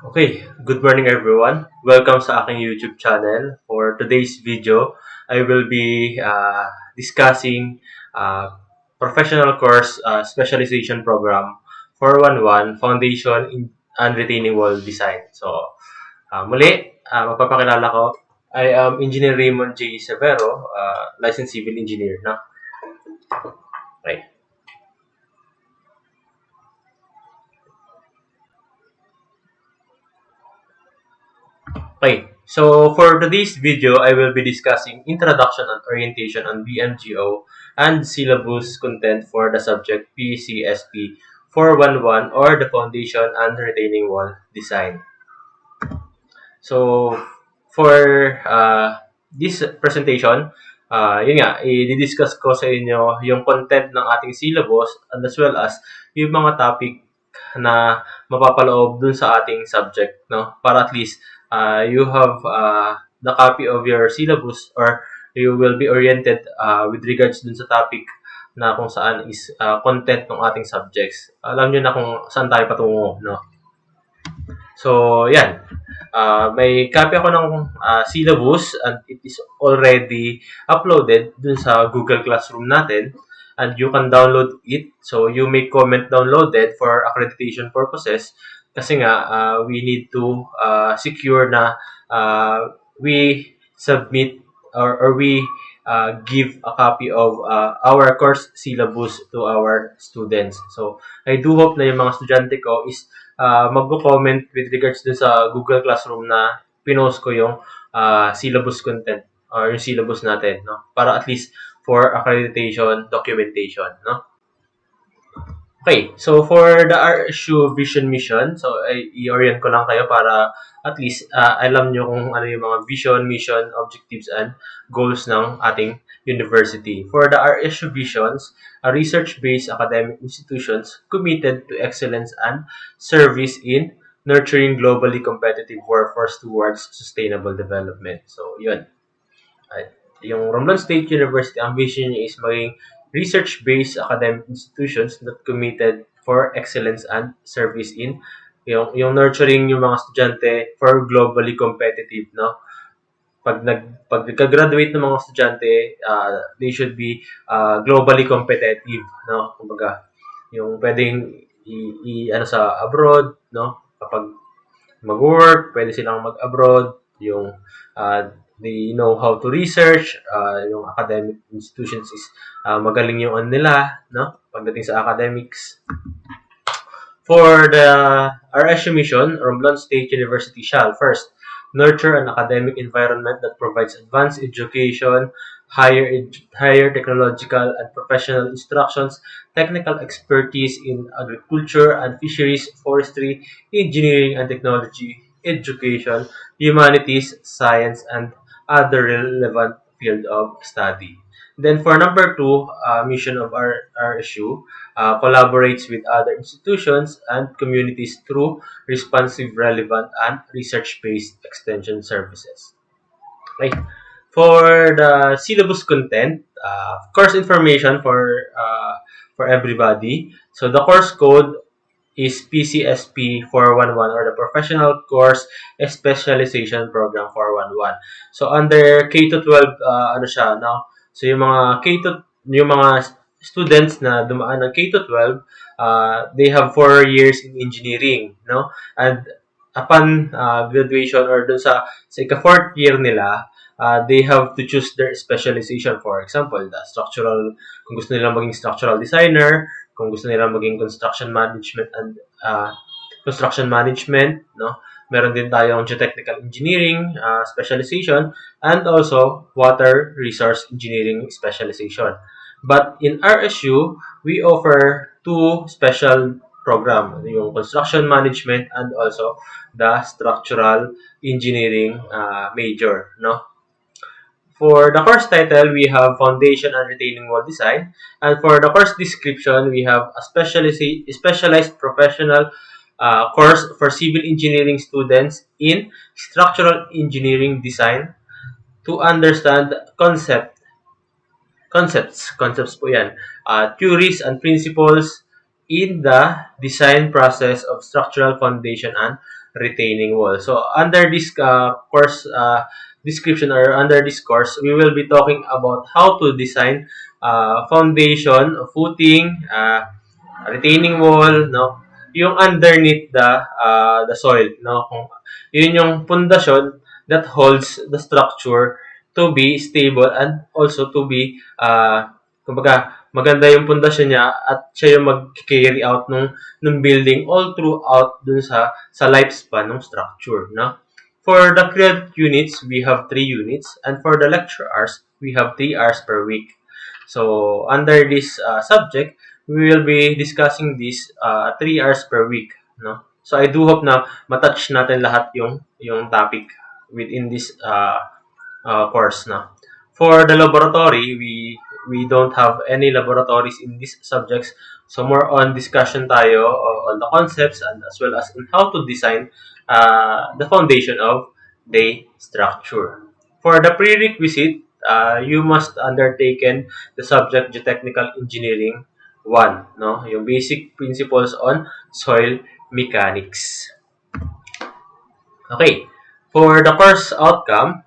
Okay, good morning everyone. Welcome sa aking YouTube channel. For today's video, I will be discussing professional course specialization program 411 Foundation in and Retaining Wall Design. So, magpapakilala ko. I am Engineer Raymond J. Severo, licensed civil engineer. No? Right. Okay, so for today's video, I will be discussing introduction and orientation on BMGO and syllabus content for the subject PCSP 411 or the foundation and retaining wall design. So for this presentation, yun nga, i-discuss ko sa inyo yung content ng ating syllabus and as well as yung mga topic na mapapaloob dun sa ating subject, no? Para at least you have the copy of your syllabus or you will be oriented with regards dun sa topic na kung saan is content ng ating subjects. Alam nyo na kung saan tayo patungo, no? So, yan. May copy ako ng syllabus and it is already uploaded dun sa Google Classroom natin and you can download it. So, you may comment downloaded for accreditation purposes kasi nga we need to secure na we submit or we give a copy of our course syllabus to our students. So, I do hope na yung mga estudyante ko is magko-comment with regards dun sa Google Classroom na pinost ko yung syllabus content or yung syllabus natin, no? Para at least for accreditation documentation, no? Okay, so for the RSU Vision Mission, so i-orient ko lang kayo para at least alam nyo kung ano yung mga vision, mission, objectives, and goals ng ating university. For the RSU Visions, a research-based academic institutions committed to excellence and service in nurturing globally competitive workforce towards sustainable development. So, yun. Yung Romblon State University, ang vision niya is maging research-based academic institutions that committed for excellence and service in yung nurturing yung mga estudyante for globally competitive, no? Pag nagka-graduate ng mga estudyante, they should be globally competitive, no? Kumbaga, yung pwedeng ano sa abroad, no? Kapag mag-work, pwede silang mag-abroad, yung they know how to research, yung academic institutions is magaling yung on nila, no? Pagdating sa academics. For the RSU mission, Romblon State University shall first nurture an academic environment that provides advanced education, higher technological and professional instructions, technical expertise in agriculture and fisheries, forestry, engineering and technology, education, humanities, science, and other relevant field of study. Then for number two, mission of our RSU collaborates with other institutions and communities through responsive, relevant, and research-based extension services. Okay. For the syllabus content, course information for everybody. So the course code is PCSP 411 or the Professional Course Specialization Program 411. So under K to 12 ano siya, no? So yung mga students na dumaan ng K to 12, they have 4 years in engineering, no? And upon graduation or dun sa ika-4th year nila, they have to choose their specialization. For example, kung gusto nilang maging structural designer, kung gusto nilang maging construction management and construction management, no? Meron din tayong geotechnical engineering specialization and also water resource engineering specialization. But in RSU, we offer two special program, yung construction management and also the structural engineering major, no? For the course title, we have Foundation and Retaining Wall Design. And for the course description, we have a specialized professional course for civil engineering students in structural engineering design to understand concepts po yan, theories and principles in the design process of structural foundation and retaining wall. So under this course description, or under this course, we will be talking about how to design foundation, footing, retaining wall, no? Yung underneath the soil, no? Kung yun yung pundasyon that holds the structure to be stable and also to be kumbaga maganda yung pundasyon niya at siya yung mag-carry out nung building all throughout dun sa lifespan ng structure, no? For the credit units, we have 3 units, and for the lecture hours, we have 3 hours per week. So under this subject, we will be discussing this 3 hours per week, no? So I do hope na matouch natin lahat yung topic within this course na. For the laboratory, we don't have any laboratories in these subjects. So more on discussion tayo on the concepts and as well as on how to design the foundation of the structure. For the prerequisite, you must undertaken the subject geotechnical engineering 1, no? Yung basic principles on soil mechanics. Okay. For the course outcome,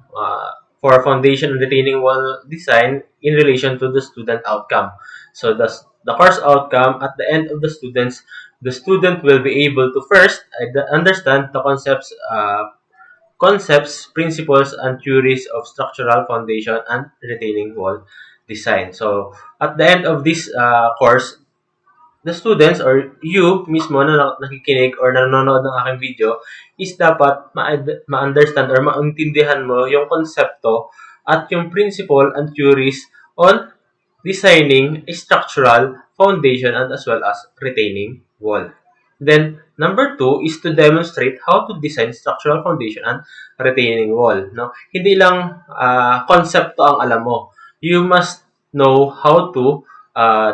for foundation and retaining wall design in relation to the student outcome. So the course outcome at the end of the student will be able to first understand the concepts, principles, and theories of structural foundation and retaining wall design. So at the end of this course, the students or you mismo na nakikinig or nanonood ng aking video is dapat ma-understand or maintindihan mo yung konsepto at yung principle and theories on designing a structural foundation and as well as retaining wall. Then, number 2 is to demonstrate how to design structural foundation and retaining wall. No? Hindi lang konsepto ang alam mo. You must know how to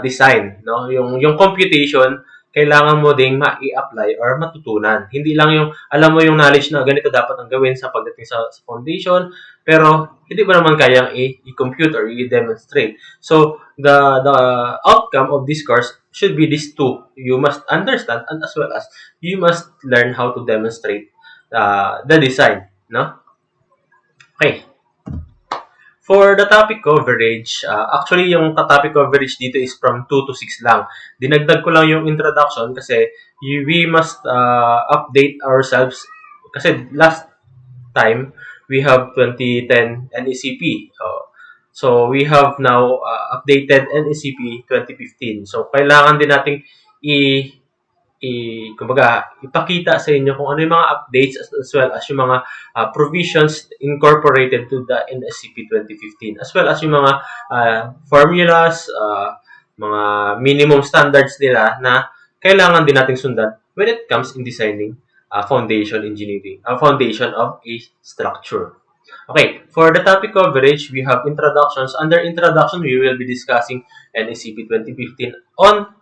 design, no? Yung computation kailangan mo ding ma-i-apply or matutunan. Hindi lang yung alam mo yung knowledge na ganito dapat ang gawin sa pagdating sa foundation, pero hindi mo naman kayang i-compute or i-demonstrate. So the outcome of this course should be these two. You must understand and as well as you must learn how to demonstrate the design, no? Okay. For the topic coverage, actually yung topic coverage dito is from 2 to 6 lang. Dinagdag ko lang yung introduction kasi we must update ourselves kasi last time we have 2010 NECP. So we have now updated NECP 2015. So kailangan din nating kumbaga, ipakita sa inyo kung ano yung mga updates as well as yung mga provisions incorporated to the NSCP 2015 as well as yung mga formulas, mga minimum standards nila na kailangan din nating sundan when it comes in designing foundation engineering, foundation of a structure. Okay, for the topic coverage, we have introductions. Under introduction, we will be discussing NSCP 2015 on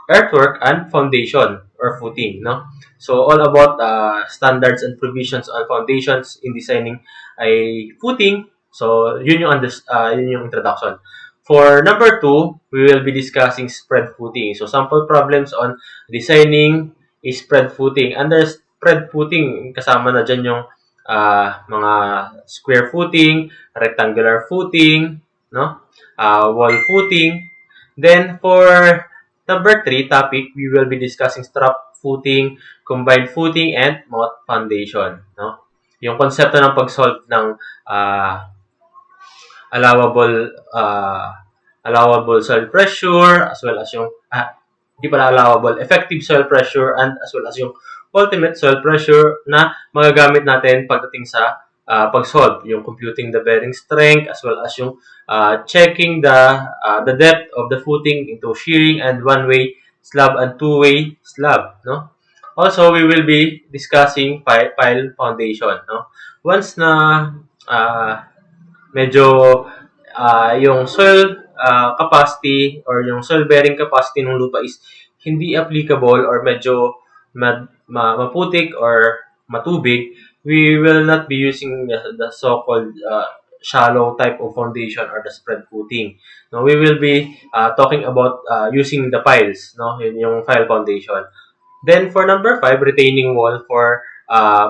earthwork and foundation or footing, no? So all about standards and provisions on foundations in designing a footing. So yun yung introduction. For number 2, we will be discussing spread footing. So sample problems on designing a spread footing. Under spread footing, kasama na dyan yung mga square footing, rectangular footing, no? Wall footing. Then for number 3 topic, we will be discussing strap footing, combined footing, and moat foundation. No? Yung konsepto ng pag-solve ng allowable soil pressure, as well as yung di pala allowable, effective soil pressure, and as well as yung ultimate soil pressure na magagamit natin pagdating sa pag-solve, yung computing the bearing strength as well as yung checking the depth of the footing into shearing and one-way slab and two-way slab, no? Also, we will be discussing pile foundation, no? Once na medyo yung soil capacity or yung soil bearing capacity ng lupa is hindi applicable or medyo maputik or matubig, we will not be using the so-called shallow type of foundation or the spread footing. No, we will be talking about using the piles, no, yung pile foundation. Then for number 5, retaining wall for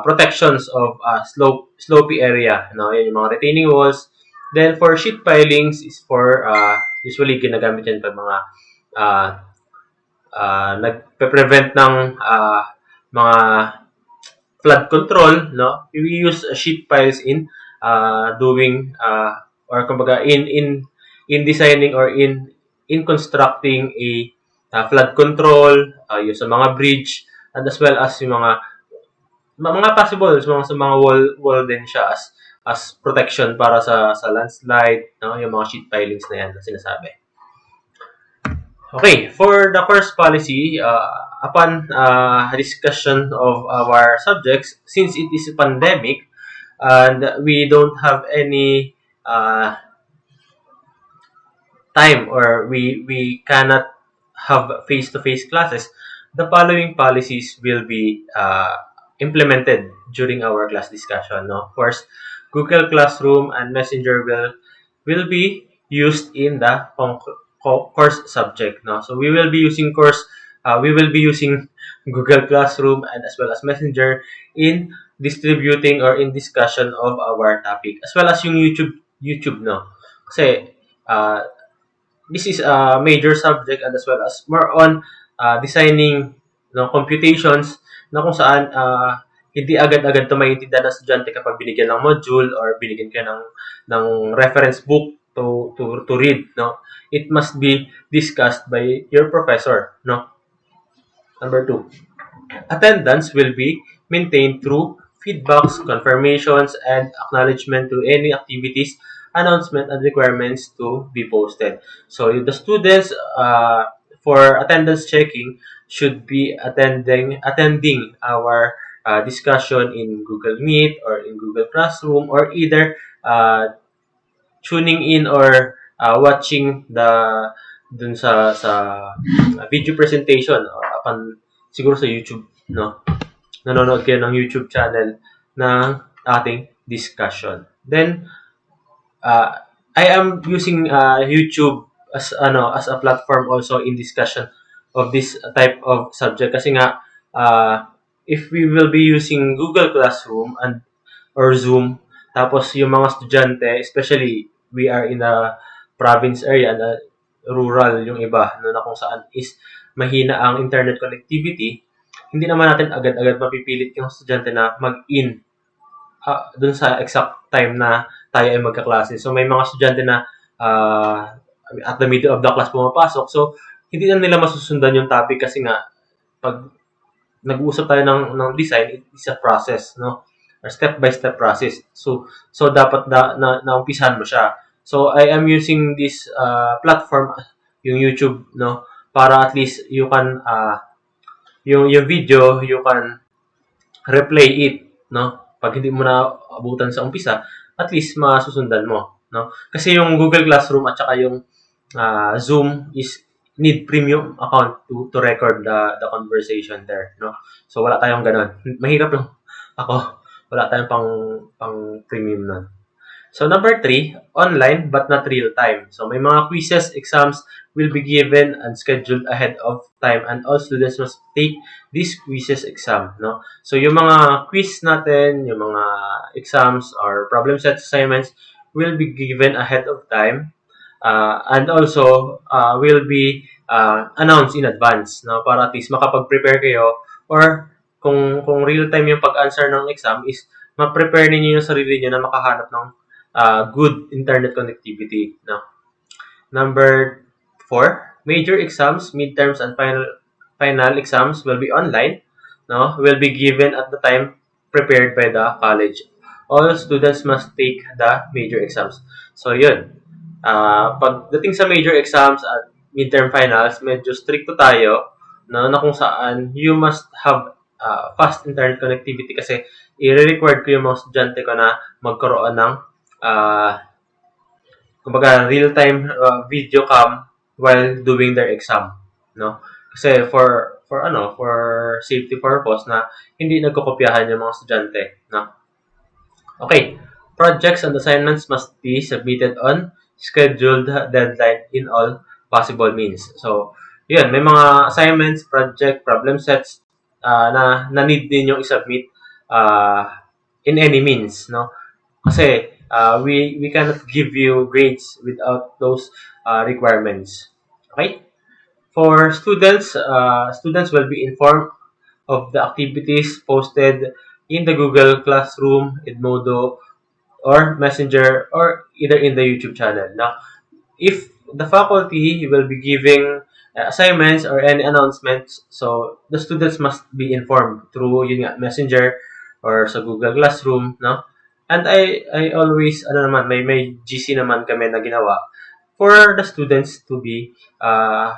protections of slopey area. No, yan yung mga retaining walls. Then for sheet pilings is for usually ginagamit yan pag mga uh, nagpe-prevent ng mga flood control, no? We use sheet piles in doing or kumbaga in designing or in constructing a flood control, yung sa mga bridge, and as well as yung mga possible sa mga wall din siya as protection para sa landslide, no? Yung mga sheet pilings na yan na sinasabi. Okay, for the first policy, upon discussion of our subjects, since it is a pandemic and we don't have any time or we cannot have face-to-face classes, the following policies will be implemented during our class discussion. No? First, Google Classroom and Messenger will be used in the course subject. No? So we will be using Google Classroom and as well as Messenger in distributing or in discussion of our topic, as well as yung YouTube, no? Kasi this is a major subject and as well as more on designing, no, computations na kung saan hindi agad-agad ito maintindihan ng estudyante kapag binigyan ng module or binigyan ka ng reference book to read, no. It must be discussed by your professor, no. Number 2, attendance will be maintained through feedbacks, confirmations, and acknowledgement to any activities, announcement, and requirements to be posted. So the students for attendance checking should be attending our discussion in Google Meet or in Google Classroom, or either tuning in or watching dun sa video presentation or upon siguro sa YouTube, no? Nanonood kayo ng YouTube channel ng ating discussion. Then I am using YouTube as a platform also in discussion of this type of subject kasi nga if we will be using Google Classroom or Zoom, tapos yung mga estudyante, especially we are in a province area na rural yung iba, no, na kung saan is mahina ang internet connectivity, hindi naman natin agad-agad mapipilit yung estudyante na mag-in dun sa exact time na tayo ay magkaklase. So may mga estudyante na at the middle of the class pumapasok. So hindi na nila masusundan yung topic kasi nga pag nag-uusap tayo ng design, it is a process, no? Or step-by-step process. So dapat naumpisahan mo siya. So I am using this platform, yung YouTube, no? Para at least you can yung video, you can replay it, no? Pag hindi mo na abutan sa umpisa, at least masusundan mo, no? Kasi yung Google Classroom at saka yung Zoom is need premium account to record the conversation there, no? So wala tayong ganun. Mahirap yung ako, wala tayong pang premium nun. So number 3, online but not real time. So may mga quizzes, exams will be given and scheduled ahead of time, and all students must take these quizzes exam, no? So yung mga quiz natin, yung mga exams or problem set assignments will be given ahead of time, and also will be announced in advance, no? Para at least makapag-prepare kayo, or kung real time yung pag-answer ng exam is ma-prepare niyo yung sarili niyo na makahanap ng good internet connectivity, no? Number 4, major exams, midterms, and final exams will be online, no? Will be given at the time prepared by the college. All students must take the major exams. So yun. Pagdating sa major exams at midterm finals, medyo stricto tayo, no, na kung saan you must have fast internet connectivity kasi i-required ko yung mga estudyante ko na magkaroon ng kumbaga real-time video cam while doing their exam, no? Kasi for safety purpose na hindi nagkokopyahan yung mga estudyante, no? Okay, projects and assignments must be submitted on scheduled deadline in all possible means. So, yun, may mga assignments, project, problem sets na need ninyong i-submit uh, in any means, no? Kasi we cannot give you grades without those requirements. Okay? For students, students will be informed of the activities posted in the Google Classroom, Edmodo, or Messenger, or either in the YouTube channel. Now, if the faculty will be giving assignments or any announcements, so the students must be informed through yun nga, Messenger or sa Google Classroom, no? And I always may GC naman kami na ginawa for the students to be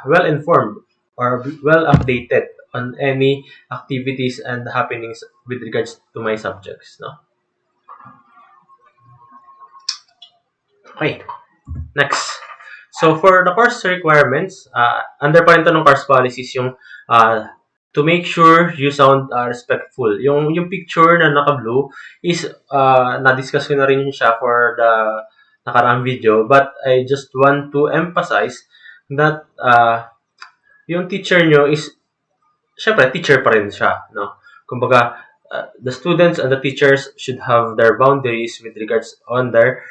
well informed or well updated on any activities and happenings with regards to my subjects, no? Okay. Next. So for the course requirements, under pa rin to ng course policies yung to make sure you sound respectful. Yung picture na naka-blue is na-discuss ko na rin yun siya for the nakaraang video, but I just want to emphasize that yung teacher nyo is syempre teacher pa rin siya, no? Kumbaga the students and the teachers should have their boundaries with regards on their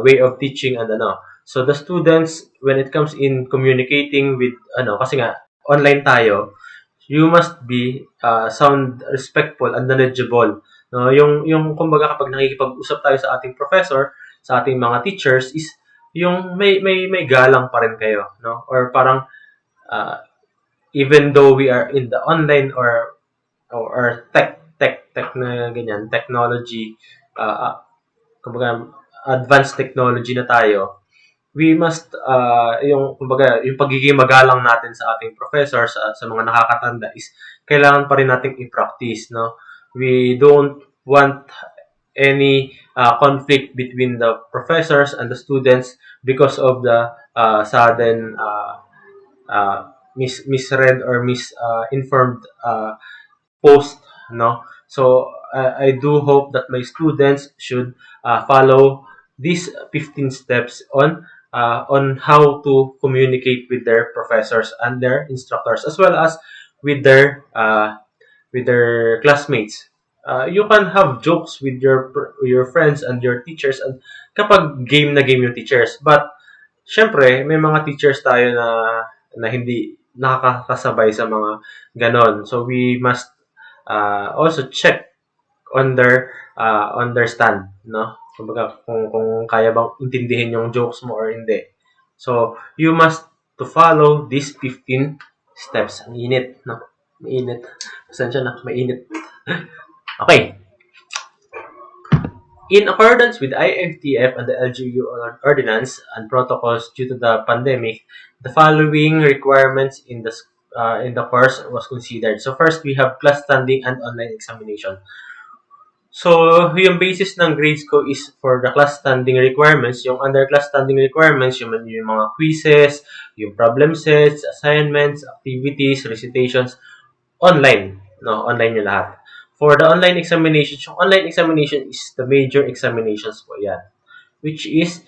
way of teaching and ano. So the students, when it comes in communicating with kasi nga online tayo, you must be sound respectful and knowledgeable. No, yung kumbaga kapag nakikipag-usap tayo sa ating professor, sa ating mga teachers is yung may galang pa rin kayo, no? Or parang uh, even though we are in the online or tech na ganyan, technology, kumbaga advanced technology na tayo, we must yung kumbaga yung pagiging magalang natin sa ating professor sa mga nakakatanda is kailangan pa rin nating i-practice, no? We don't want any conflict between the professors and the students because of the sudden misread or misinformed post, no? So I do hope that my students should follow these 15 steps on how to communicate with their professors and their instructors as well as with their classmates. You can have jokes with your friends and your teachers and kapag game na game yung teachers, but syempre may mga teachers tayo na hindi nakakasabay sa mga ganon. So we must also check on their stand, no? Kumbaga kung kaya bang intindihin yung jokes mo or hindi. So you must to follow these 15 steps. Ang init, no? Mainit. Pasensya na, mainit. Okay. In accordance with IFTF and the LGU ordinance and protocols due to the pandemic, the following requirements in the course was considered. So first, we have class standing and online examination. So, yung basis ng grades ko is for the class standing requirements. Yung under class standing requirements, yung mga quizzes, yung problem sets, assignments, activities, recitations, online. No, online yung lahat. For the online examinations, yung online examination is the major examinations po yan. Which is,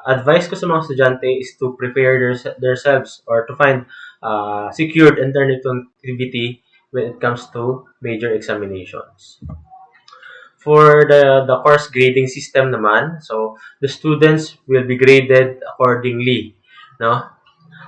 advice ko sa mga estudyante is to prepare themselves or to find secured internet connectivity when it comes to major examinations. For the course grading system naman, so the students will be graded accordingly, no?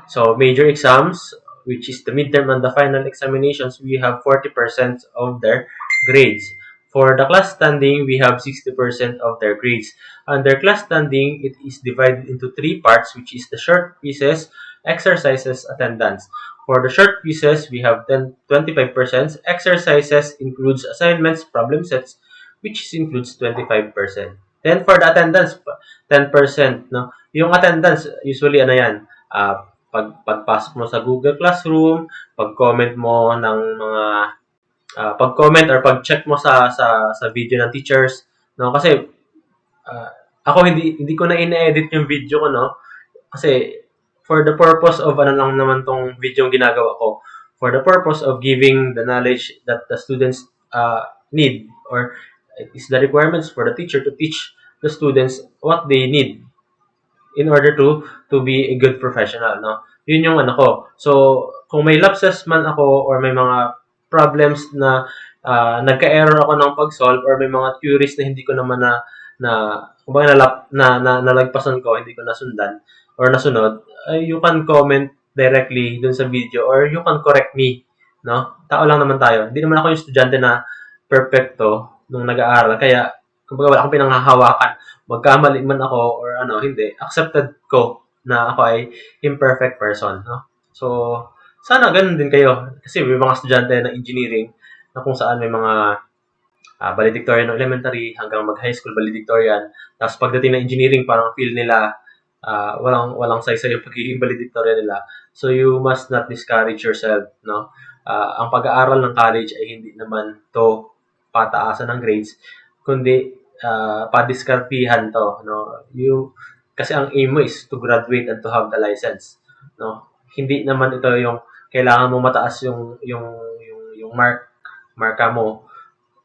So major exams, which is the midterm and the final examinations, we have 40% of their grades. For the class standing, we have 60% of their grades. Under class standing, it is divided into three parts, which is the short quizzes, exercises, attendance. For the short quizzes, we have 25%. Exercises includes assignments, problem sets, which includes 25%. Then for the attendance, 10%, no? Yung attendance, usually ano yan, pagpasok mo sa Google Classroom, pag-comment mo ng mga pag-comment or pag-check mo sa video ng teachers, no? Kasi ako hindi ko na ina-edit yung video ko, no? Kasi for the purpose of ano lang naman tong video yung ginagawa ko, for the purpose of giving the knowledge that the students need, or it is the requirements for the teacher to teach the students what they need in order to be a good professional, no? Yun yung ano ko. So, kung may lapses man ako or may mga problems na nagka-error ako ng pag-solve or may mga theories na hindi ko naman na kumbaga nalagpasan ko, hindi ko nasundan or nasunod, you can comment directly dun sa video or you can correct me, no? Tao lang naman tayo. Hindi naman ako yung estudyante na perfecto nung nag-aaral. Kaya, kumbaga wala akong pinanghahawakan. Magkamali man ako or hindi. Accepted ko na ako ay imperfect person, no? So, sana ganun din kayo. Kasi may mga estudyante ng engineering na kung saan may mga valedictorian ng elementary hanggang mag-high school valedictorian. Tapos pagdating ng engineering, parang feel nila walang saysay yung pagiging valedictorian nila. So you must not discourage yourself, no? Ang pag-aaral ng college ay hindi naman to pataasan ng grades, kundi padiskartihan to, no? Kasi ang aim mo is to graduate and to have the license, no? Hindi naman ito yung kailangan mo mataas yung marka mo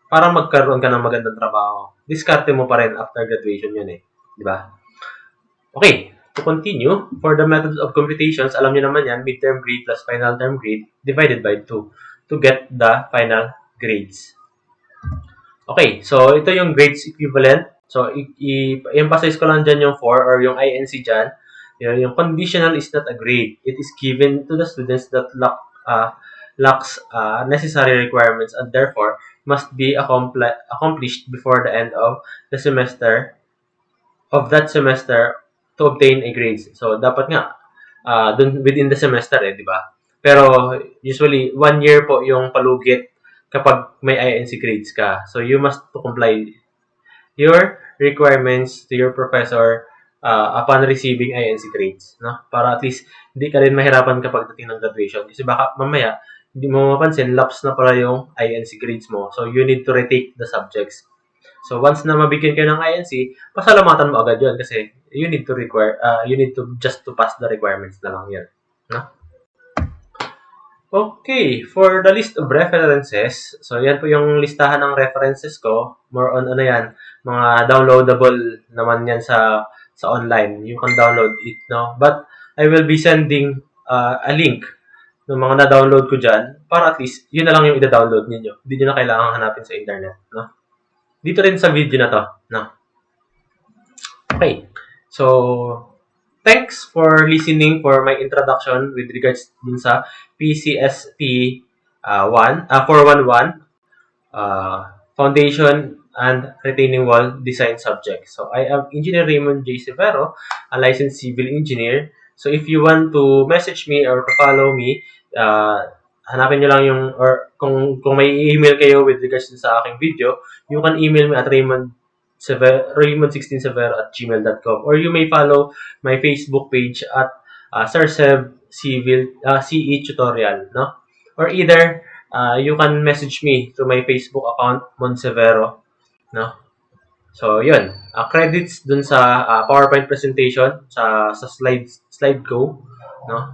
para magkaroon ka ng magandang trabaho. Diskarte mo pa rin after graduation yun eh. Di ba? Okay, to continue, for the methods of computations, alam niyo naman yan, midterm grade plus final term grade divided by 2 to get the final grades. Okay, so ito yung grades equivalent. So, i-emphasize ko lang dyan yung 4 or yung INC dyan. Yung conditional is not a grade. It is given to the students that lacks necessary requirements and therefore must be accomplished before the end of the semester that semester to obtain a grade. So, dapat nga, dun within the semester di ba? Pero, usually, 1 year po yung palugit kapag may INC grades ka. So, you must to comply your requirements to your professor upon receiving INC grades. No? Para at least, hindi ka rin mahirapan kapag dating ng graduation. Kasi baka mamaya, hindi mo mapansin, lapse na pala yung INC grades mo. So, you need to retake the subjects. So, once na mabigyan kayo ng INC, pasalamatan mo agad yun kasi you need to just to pass the requirements na lang yun. No? Okay, for the list of references, so yan po yung listahan ng references ko. More on yan, mga downloadable naman yan sa online. You can download it, no? But I will be sending a link ng mga na-download ko dyan para at least yun na lang yung ida-download ninyo. Hindi nyo na kailangan hanapin sa internet, no? Dito rin sa video na to, no? Okay, so thanks for listening for my introduction with regards dun sa PCSP 411 Foundation and Retaining Wall Design subject. So I am Engineer Raymond J. Severo, a licensed civil engineer. So if you want to message me or to follow me, hanapin nyo lang yung, or kung may email kayo with regards sa aking video, you can email me at raymond16severo@gmail.com, or you may follow my Facebook page at Sarsev Civil CE Tutorial, no? Or either you can message me through my Facebook account Monsevero, no? So yun, credits dun sa PowerPoint presentation sa slide go, no?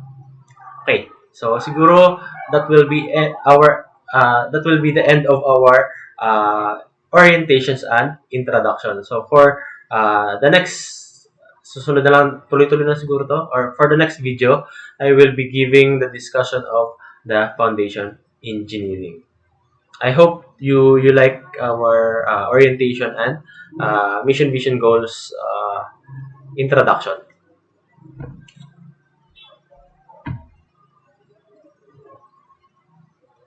Okay, so siguro that will be the end of our orientations and introduction. So for the next, susunod na lang, tuloy-tuloy na siguro to, or for the next video, I will be giving the discussion of the foundation engineering. I hope you like our orientation and mission vision goals introduction.